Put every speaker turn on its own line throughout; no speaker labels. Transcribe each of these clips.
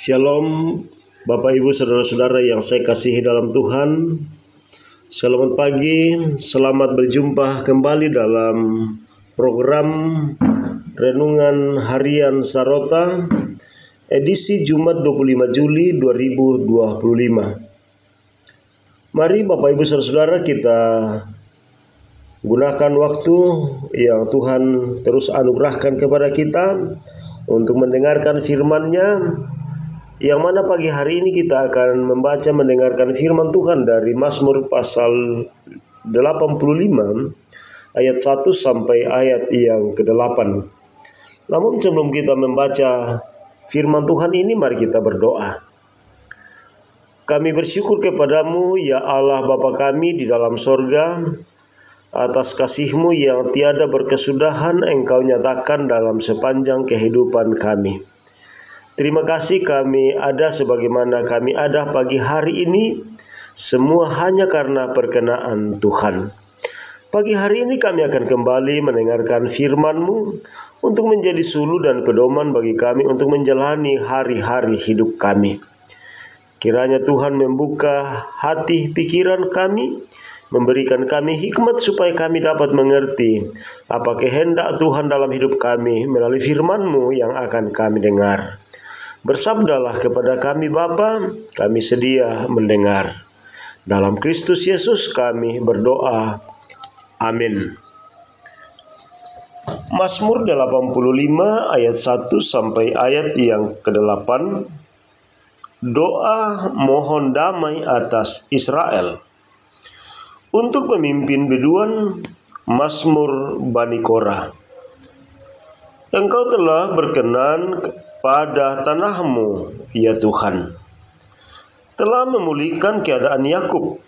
Shalom Bapak Ibu Saudara-saudara yang saya kasihi dalam Tuhan. Selamat pagi, selamat berjumpa kembali dalam program Renungan Harian Sarota edisi Jumat 25 Juli 2025. Mari Bapak Ibu Saudara-saudara kita gunakan waktu yang Tuhan terus anugerahkan kepada kita untuk mendengarkan firman-Nya, yang mana pagi hari ini kita akan mendengarkan firman Tuhan dari Mazmur pasal 85 ayat 1 sampai ayat yang ke-8. Namun sebelum kita membaca firman Tuhan ini, mari kita berdoa. Kami bersyukur kepadamu ya Allah Bapa kami di dalam sorga, atas kasih-Mu yang tiada berkesudahan Engkau nyatakan dalam sepanjang kehidupan kami. Terima kasih kami ada sebagaimana kami ada pagi hari ini, semua hanya karena perkenaan Tuhan. Pagi hari ini kami akan kembali mendengarkan firman-Mu untuk menjadi suluh dan pedoman bagi kami untuk menjalani hari-hari hidup kami. Kiranya Tuhan membuka hati pikiran kami, memberikan kami hikmat supaya kami dapat mengerti apa kehendak Tuhan dalam hidup kami melalui firman-Mu yang akan kami dengar. Bersabdalah kepada kami Bapa, kami sedia mendengar. Dalam Kristus Yesus kami berdoa. Amin. Mazmur 85 ayat 1 sampai ayat yang ke-8. Doa mohon damai atas Israel. Untuk pemimpin biduan, Mazmur Bani Korah. Engkau telah berkenan pada tanah-Mu, ya Tuhan, telah memulihkan keadaan Yakub.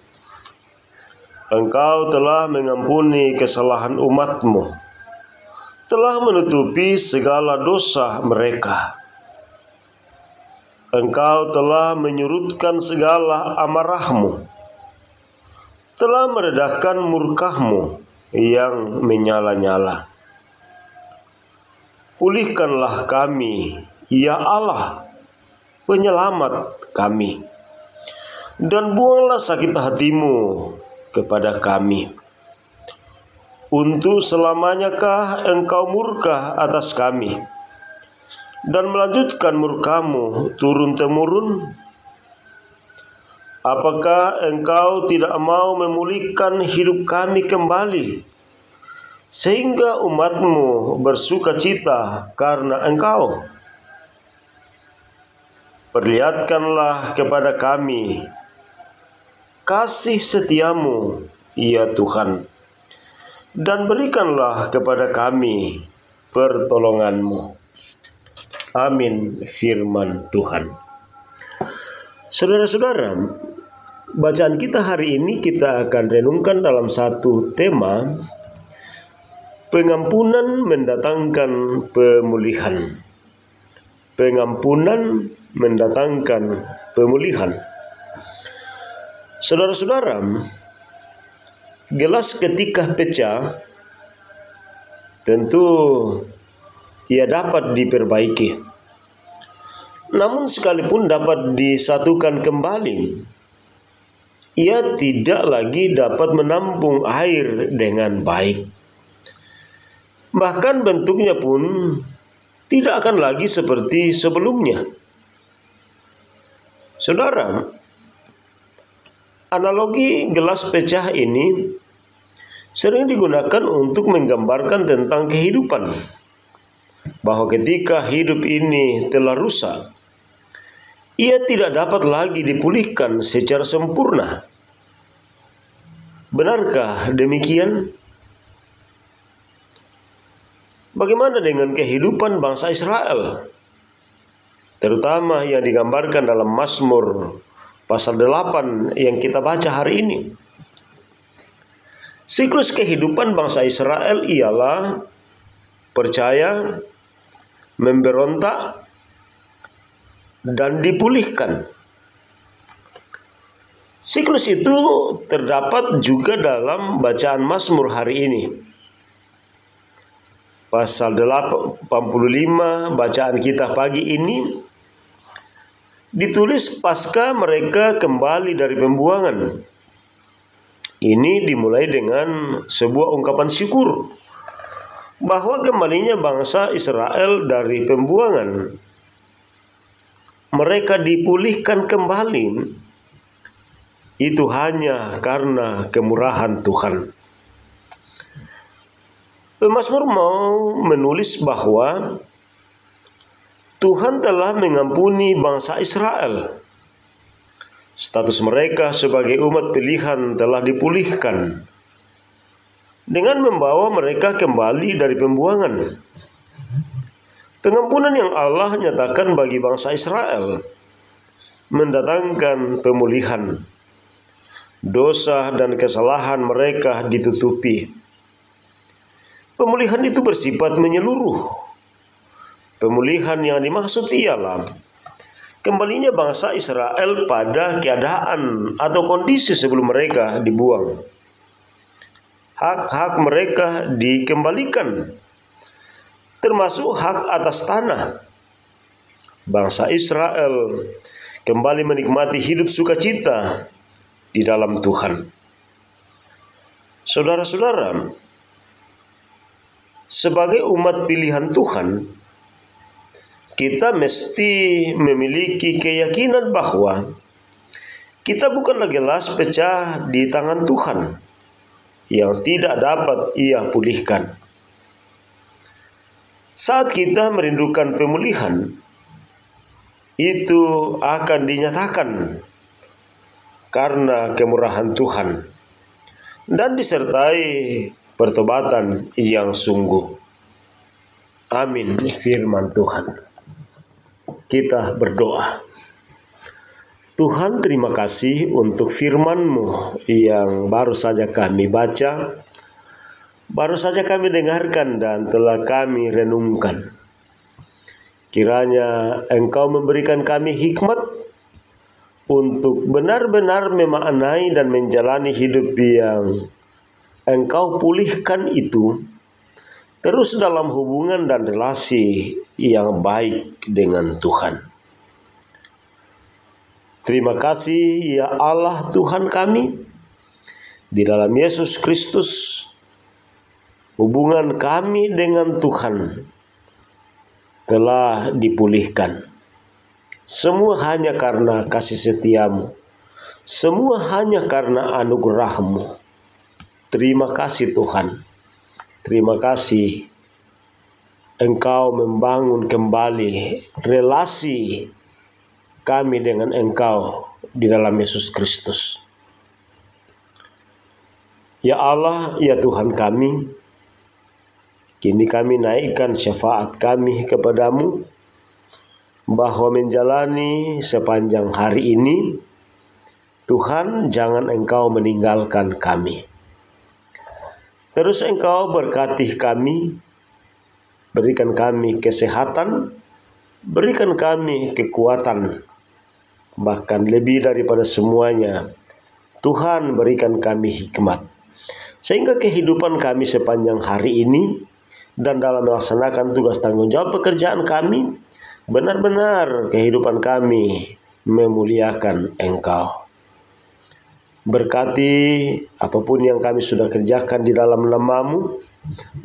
Engkau telah mengampuni kesalahan umat-Mu, telah menutupi segala dosa mereka. Engkau telah menyurutkan segala amarah-Mu, telah meredahkan murka-Mu yang menyala-nyala. Pulihkanlah kami, ya Allah, penyelamat kami, dan buanglah sakit hati-Mu kepada kami. Untuk selamanyakah Engkau murka atas kami, dan melanjutkan murka-Mu turun-temurun? Apakah Engkau tidak mau memulihkan hidup kami kembali, sehingga umat-Mu bersuka cita karena Engkau? Perlihatkanlah kepada kami kasih setia-Mu, ya Tuhan, dan berikanlah kepada kami pertolongan-Mu. Amin. Firman Tuhan. Saudara-saudara, bacaan kita hari ini kita akan renungkan dalam satu tema, pengampunan mendatangkan pemulihan. Pengampunan mendatangkan pemulihan. Saudara-saudara, gelas ketika pecah, tentu ia dapat diperbaiki. Namun sekalipun dapat disatukan kembali, ia tidak lagi dapat menampung air dengan baik. Bahkan bentuknya pun tidak akan lagi seperti sebelumnya. Saudara, analogi gelas pecah ini sering digunakan untuk menggambarkan tentang kehidupan, bahwa ketika hidup ini telah rusak, ia tidak dapat lagi dipulihkan secara sempurna. Benarkah demikian? Bagaimana dengan kehidupan bangsa Israel, terutama yang digambarkan dalam Mazmur pasal 8 yang kita baca hari ini? Siklus kehidupan bangsa Israel ialah percaya, memberontak, dan dipulihkan. Siklus itu terdapat juga dalam bacaan Mazmur hari ini. Pasal 85 bacaan kita pagi ini ditulis pasca mereka kembali dari pembuangan. Ini dimulai dengan sebuah ungkapan syukur bahwa kembalinya bangsa Israel dari pembuangan. Mereka dipulihkan kembali. Itu hanya karena kemurahan Tuhan. Pemazmur mau menulis bahwa Tuhan telah mengampuni bangsa Israel. Status mereka sebagai umat pilihan telah dipulihkan dengan membawa mereka kembali dari pembuangan. Pengampunan yang Allah nyatakan bagi bangsa Israel mendatangkan pemulihan. Dosa dan kesalahan mereka ditutupi. Pemulihan itu bersifat menyeluruh. Pemulihan yang dimaksud ialah kembalinya bangsa Israel pada keadaan atau kondisi sebelum mereka dibuang. Hak-hak mereka dikembalikan, termasuk hak atas tanah. Bangsa Israel kembali menikmati hidup sukacita di dalam Tuhan. Saudara-saudara, sebagai umat pilihan Tuhan, kita mesti memiliki keyakinan bahwa kita bukanlah gelas pecah di tangan Tuhan yang tidak dapat Ia pulihkan. Saat kita merindukan pemulihan, itu akan dinyatakan karena kemurahan Tuhan dan disertai pertobatan yang sungguh. Amin. Firman Tuhan. Kita berdoa. Tuhan, terima kasih untuk firman-Mu yang baru saja kami baca, baru saja kami dengarkan dan telah kami renungkan. Kiranya Engkau memberikan kami hikmat untuk benar-benar memaknai dan menjalani hidup yang Engkau pulihkan itu, terus dalam hubungan dan relasi yang baik dengan Tuhan. Terima kasih ya Allah Tuhan kami, di dalam Yesus Kristus hubungan kami dengan Tuhan telah dipulihkan. Semua hanya karena kasih setia-Mu, semua hanya karena anugerah-Mu. Terima kasih Tuhan. Terima kasih Engkau membangun kembali relasi kami dengan Engkau di dalam Yesus Kristus. Ya Allah, ya Tuhan kami, kini kami naikkan syafaat kami kepadamu, bahwa menjalani sepanjang hari ini, Tuhan jangan Engkau meninggalkan kami. Terus Engkau berkati kami, berikan kami kesehatan, berikan kami kekuatan, bahkan lebih daripada semuanya, Tuhan berikan kami hikmat, sehingga kehidupan kami sepanjang hari ini dan dalam melaksanakan tugas tanggung jawab pekerjaan kami, benar-benar kehidupan kami memuliakan Engkau. Berkati apapun yang kami sudah kerjakan di dalam nama-Mu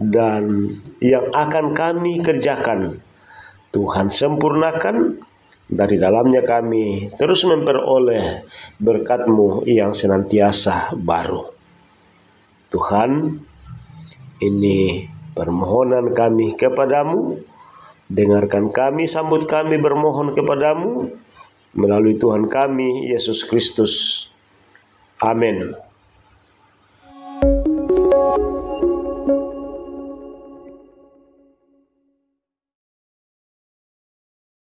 dan yang akan kami kerjakan, Tuhan sempurnakan. Dari dalamnya kami terus memperoleh berkat-Mu yang senantiasa baru. Tuhan, ini permohonan kami kepadamu. Dengarkan kami, sambut kami bermohon kepadamu melalui Tuhan kami Yesus Kristus. Amin.